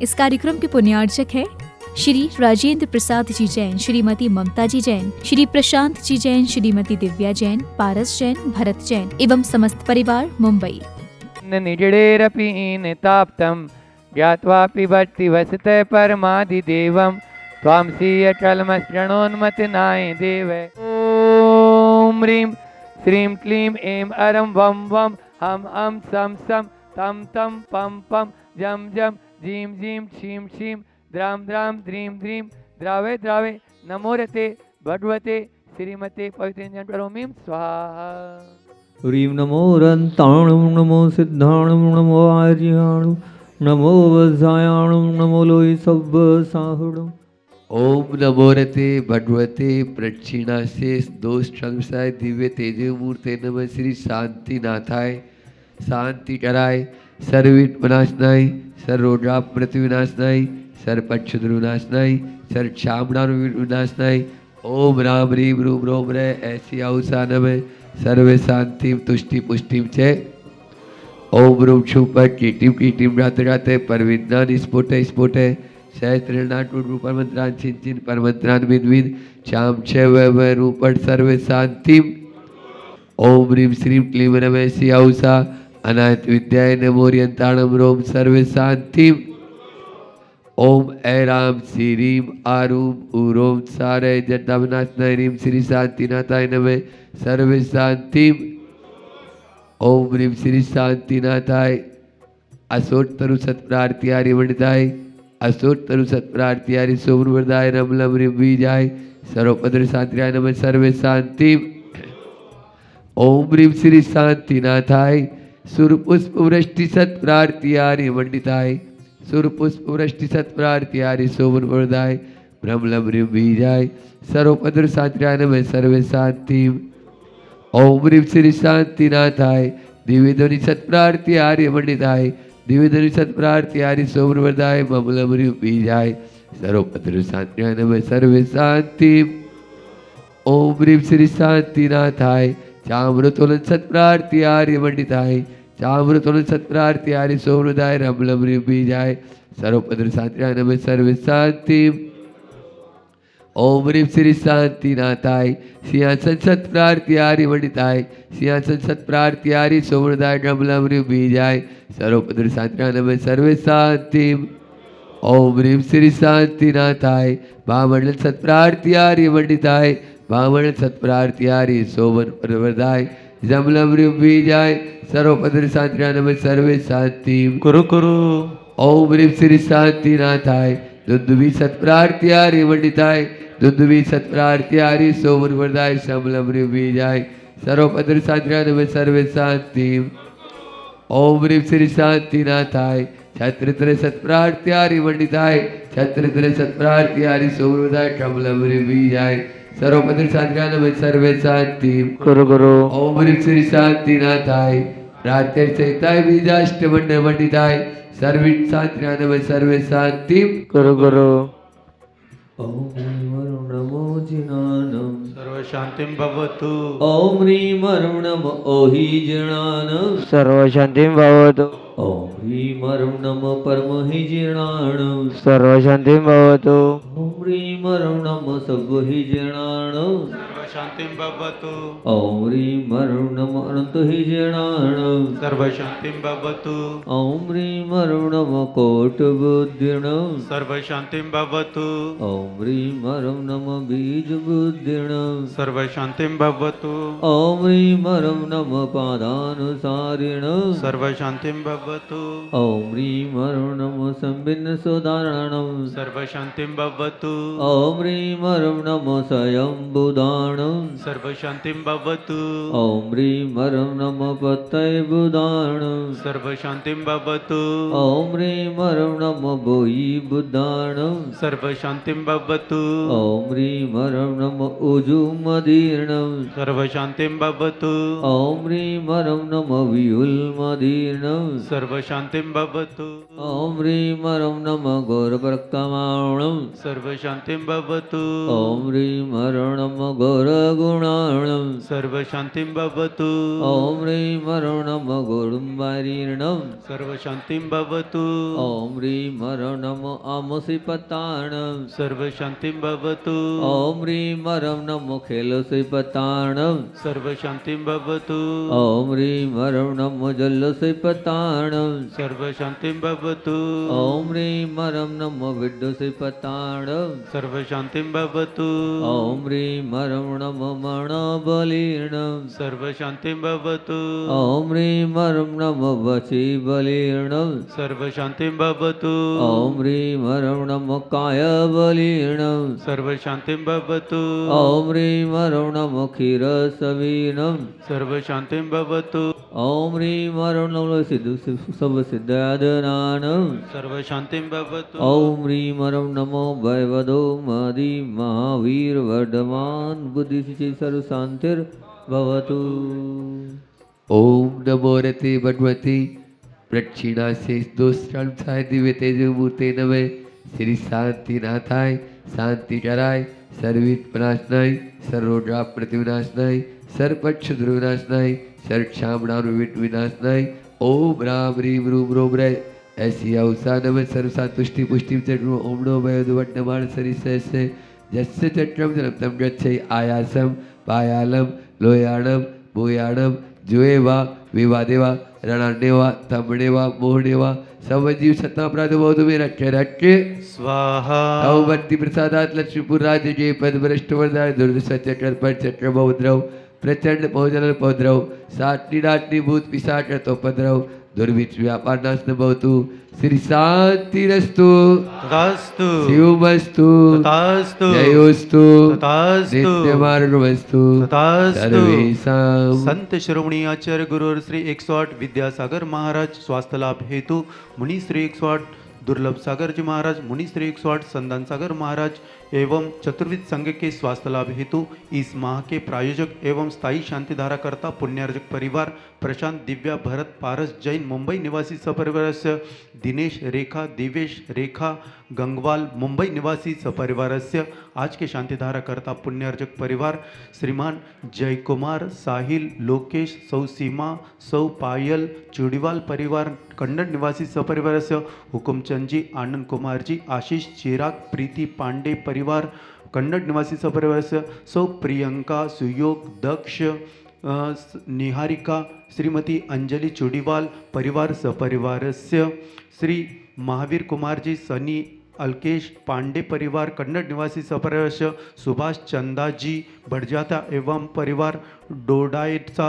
इस कार्यक्रम के पुण्यार्चक है श्री राजेंद्र प्रसाद जी जैन, श्रीमती ममता जी जैन, श्री प्रशांत जी जैन, श्रीमती दिव्या जैन, पारस जैन, भरत जैन एवं समस्त परिवार मुंबई। निजडेरपि निताप्तं ज्ञात्वापि भक्ति वसते परमादिदेवं त्वां सीयचलमसृणोन्मतिनाय देव। ॐ ह्रीं श्रीं क्लीं ऐं अरं वं वं हम सं सं तं तं पं पं जं जं जीं जीं क्षीं क्षीं द्रां द्रां द्रीं द्रीं द्रावे द्रावे नमोरते भगवते श्रीमते पवित्रेन्द्रं स्वाहा। ह्रीं नमो रन्ताणुं नमो सिद्धाणुं नमो आर्याणुं नमो वज्रायाणुं नमो लोहि सब्बसाहुणुं। ओम नमो रते भगवते प्रक्षिणासे दोष संसाय दिव्य तेजो मूर्ते नमः श्री शांतिनाथाय शांति कराय सर्वित विनाशनाय सर्वरोगा प्रतिविनाशनाय सर्वपक्षद्र विनाशनाय सर्वक्षामणान विनाशनाय। ओम राम ह्रीं रूम रोम रे ऐसी औसा नमः सर्वे शांति तुष्टि पुष्टि च। ओम रूम शुभ कीटिम राते राते परविद्यान स्फोटे स्फोटे सहस्रनाटूपरमंत्रान चिंचिन परमंत्रान विद श्याम व रूपट सर्वे शांति। ओम ह्रीं श्रीं क्लीं नमः सियाउसा अनाथ विद्याय नमोरियंताणम रोम सर्वे शांति। ओम ऐराम श्रीं आरूम उरोम सारे जटावनाशनाय ह्रीं श्री शांतिनाथाय नमः सर्वे शांति। ओम ह्रीं श्री शांतिनाथाय असोत्तरु सत्प्रार्थियारि वंदिताय असोत्तरु सत्प्रार्थियारि सोमवरदाय रमलम ह्रीं बीजाय सर्वपद्र शांतिराय नमः सर्वे शांति। ओम ह्रीं श्री शांतिनाथाय सुरपुष्प वृष्टि सत्प्रार्थियारि वंदिताय सुरपुष्प वृष्टि सत्प्रार्थियारि सोमवरदाय ब्रह्मलम ह्रीं बीजाय सर्वपद्र शांतिराय नमः सर्वे शांति। ओम ह्रीं श्री शांतिनाथाय दिव्यध्वनि सत्प्रार्थियारि वंदिताय दिव्यध्वनि सत्प्रार्थियारि सोमवरदाय ब्रह्मलम ह्रीं बीजाय सर्वपद्र शांतिराय नमः सर्वे शांति। ओम ह्रीं श्री शांतिनाथाय चाम्रतोलन सत्प्रार्थियारि वंदिताय चाम्रतोलन सत्प्रार्थियारि सोमवरदाय ब्रह्मलम ह्रीं बीजाय सर्वपद्र शांतिराय नमः सर्वे शांति। ओम ह्रीं श्री शांतिनाथाय सिंहासन सत्प्रार्थियारि वंदिताय सिंहासन सत्प्रार्थियारि सोमवरदाय ब्रह्मलम ह्रीं बीजाय सर्वपद्र शांतिराय नमः सर्वे शांति। ओम ह्रीं श्री शांतिनाथाय भामंडल सत्प्रार्थियारि वंदिताय भामंडल सत्प्रार्थियारि सोमवरदाय ब्रह्मलम ह्रीं बीजाय सर्वपद्र शांतिराय नमः सर्वे शांति। कुरु कुरु। ओम ह्रीं श्री शांतिनाथाय दुंदुभि सत्प्रार्थियारि वंदिताय दुंदुभि सत्प्रार्थियारि सोमवरदाय श्यामलम ह्रीं बीजाय सर्वपद्र शांतिराय नमः सर्वे शांति। ओम ह्रीं श्री शांतिनाथाय छत्रत्र सत्प्रार्थियारि वंदिताय छत्रत्र सत्प्रार्थियारि सोमवरदाय श्यामलम ह्रीं बीजाय सर्वपद्र शांतिराय नमः सर्वे शांति। कुरु कुरु। ओम ह्रीं श्री शांतिनाथाय प्रात्यर्चयिताय बीजाष्टमंडल वंदिताय सर्वित शांतिराय नमः सर्वे शांति। कुरु कुरु। ओम नमो जिनानं सर्वशान्तिं भवतु। ओम ह्रीं नमो ओहि जिनानं सर्वशान्तिं भवतु। ओम ह्रीं नमो परमहि जिनानं सर्वशान्तिं भवतु। ओम ह्रीं नमो सब्बहि जिनानं सर्वशान्तिं भवतु। ओम ह्रीं नमो अनन्तहि जिनानं सर्वशान्तिं भवतु। ओम ह्रीं नमो कोटबुद्धिनं सर्वशान्तिं भवतु। ओम ह्रीं नमो बीजबुद्धिनं सर्वशान्तिं भवतु। ओम ह्रीं नमो पादानुसारिणं सर्वशान्तिं भवतु। ओम ह्रीं नमो संभिन्न सुधारणं सर्वशान्तिं भवतु। ओम ह्रीं नमो स्वयंबुधाणं सर्वशान्तिं भवतु। ओम ह्रीं नमो पतयबुधाणं सर्वशान्तिं भवतु। ओम ह्रीं नमो बोयि बुद्धाणं सर्वशान्तिं भवतु। ओम ह्रीं नमो उजुमदीर्णं सर्वशान्तिं भवतु। ओम ह्रीं नमो वियुल्मदीर्णं सर्वशान्तिं भवतु। ओम ह्रीं नमो घोरप्रक्रमाणं सर्वशान्तिं सर्वशान्तिं भवतु ॐ ह्रीं हरणं घोरगुणाणं सर्वशान्तिं भवतु ॐ ह्रीं हरणं घोरुम्बारीर्णं सर्वशान्तिं भवतु ॐ ह्रीं हरणं आमसिपताणं सर्वशान्तिं भवतु ॐ ह्रीं हरणं खेलसिपताणं सर्वशान्तिं भवतु ॐ ह्रीं हरणं जल्लसिपताणं सर्वशान्तिं भवतु ॐ ह्रीं हरणं विड्डुसिपताणं सर्वशान्तिं भवतु ॐ ह्रीं हरणं मणबलीर्णं सर्वशान्तिं भवतु ॐ ह्रीं हरणं वशीबलीर्णं सर्वशान्तिं भवतु ॐ ह्रीं हरणं कायबलीर्णं सर्वशान्तिं भवतु ॐ ह्रीं हरणं क्षीरसवीनं सर्वशान्तिं भवतु ॐ ह्रीं हरणं सिद्धसिद्धादनानं सर्वशान्तिं भवतु ॐ ह्रीं हरणं भयवदो मदि महावीर वर्धमान बुद्धिसिद्धि सर्वशान्तिर्भवतु। ओम नमो रते भगवती प्रक्षिणा से दोस्त्रम थाय दिव्य तेजमूर्ते नमः। श्री शांति नाथाय शांति कराय सर्वित प्रनाशनाय सर्वोड्रा प्रतिविनाशनाय सर्वपक्ष दुर्विनाशनाय सर्वक्षामणानुविट विनाशनाय ओम राम ह्रीं रूम रोम रे ऐसी अवसा नमः सर्वसातुष्टि पुष्टि चक्रो ओम नो वयोधवट्टमान सरिसे जस्य चक्रम जलम तम गच्छै आयासम पायालम लोयाणम भूयाणम जुएवा विवादेवा रणान्यवा तमणेवा मोहनेवा सवजीव सत्तापराध बौद्ध में रखे स्वाहा अवंती प्रसादात लक्ष्मीपुर राज्य के पद भ्रष्ट वर्धाय दुर्दशा चक्र पर चक्र बहुद्रव प्रचंड बहुजन पौद्रव साटनी डाटनी भूत पिशाच तोपद्रव दुर्भिक्ष व्यापार नाश न भवतु। श्री शांतिरस्तु तथास्तु शिवमस्तु तथास्तु जयोस्तु तथास्तु नित्यमार्गमस्तु तथास्तु सर्वेषां। संत श्रोमणी आचार्य गुरु श्री 108 विद्यासागर महाराज स्वास्थ्य लाभ हेतु मुनि श्री 108 दुर्लभ सागर जी महाराज मुनि श्री 108 संदान सागर महाराज एवं चतुर्विद संघ के स्वास्थ्य लाभ हेतु इस माह के प्रायोजक एवं स्थायी शांतिधारा कर्ता पुण्यार्जक परिवार प्रशांत दिव्या भरत पारस जैन मुंबई निवासी सपरिवारस्य दिनेश रेखा दिवेश रेखा गंगवाल मुंबई निवासी सपरिवारस्य आज के शांतिधारा कर्ता पुण्यार्जक परिवार श्रीमान जयकुमार साहिल लोकेश सौ सीमा सौ पायल चुड़ीवाल परिवार कन्नड़ निवासी सपरिवारस्य हुकुमचंद जी आनंद कुमार जी आशीष चिराग प्रीति पांडे परिवार कन्नड़ निवासी सपरिवारस्य सौ प्रियंका सुयोग दक्ष निहारिका श्रीमती अंजलि चुड़ीवाल परिवार सपरिवारस्य श्री महावीर कुमार जी सनी अल्केश पांडे परिवार कन्नड़ निवासी सपरिवारस्य सुभाष चंदा जी बढ़जाता एवं परिवार डोडाइटसा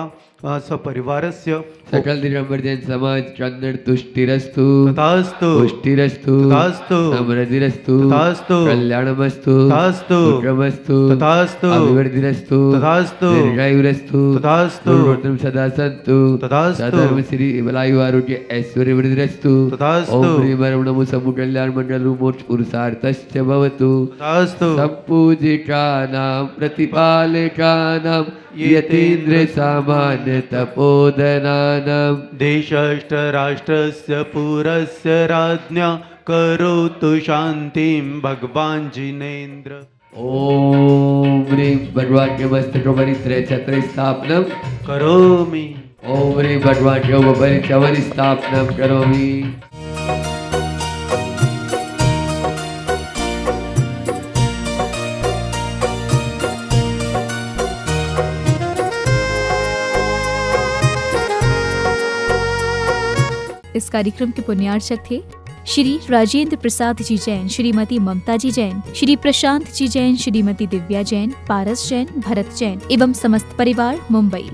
सपरिवारस्य सकल दिगंबर जैन समाज कन्नड़ तुष्टिरस्तु तथास्तु पुष्टिरस्तु तथास्तु समृद्धिरस्तु तथास्तु कल्याणमस्तु तथास्तु उत्क्रमस्तु तथास्तु अभिवृद्धिरस्तु तथास्तु दीर्घायुरस्तु तथास्तु पूर्वोत्तम सदा सन्तु तथास्तु सधर्म श्री बलायु आरोग्य ऐश्वर्य वृद्धिरस्तु तथास्तु ओम ह्रीं हरं नमो समूह कल्याण मंडल मोक्ष पुरुषार्थश्च भवतु तथास्तु सम्पूजिकानां प्रतिपालकानां यतीन्द्र सामान्य तपोधनानां देशराष्ट्रस्य पुरस्य राज्ञा करोतु शान्तिं भगवान् जिनेन्द्र। ओम ह्रीं भगवान के मस्तकोपरि त्रयछत्र स्थापनं करोमि। ओम ह्रीं भगवान के उपरि चवर स्थापनं करोमि। इस कार्यक्रम के पुण्यार्चक थे श्री राजेंद्र प्रसाद जी जैन, श्रीमती ममता जी जैन, श्री प्रशांत जी जैन, श्रीमती दिव्या जैन, पारस जैन, भरत जैन एवं समस्त परिवार मुंबई।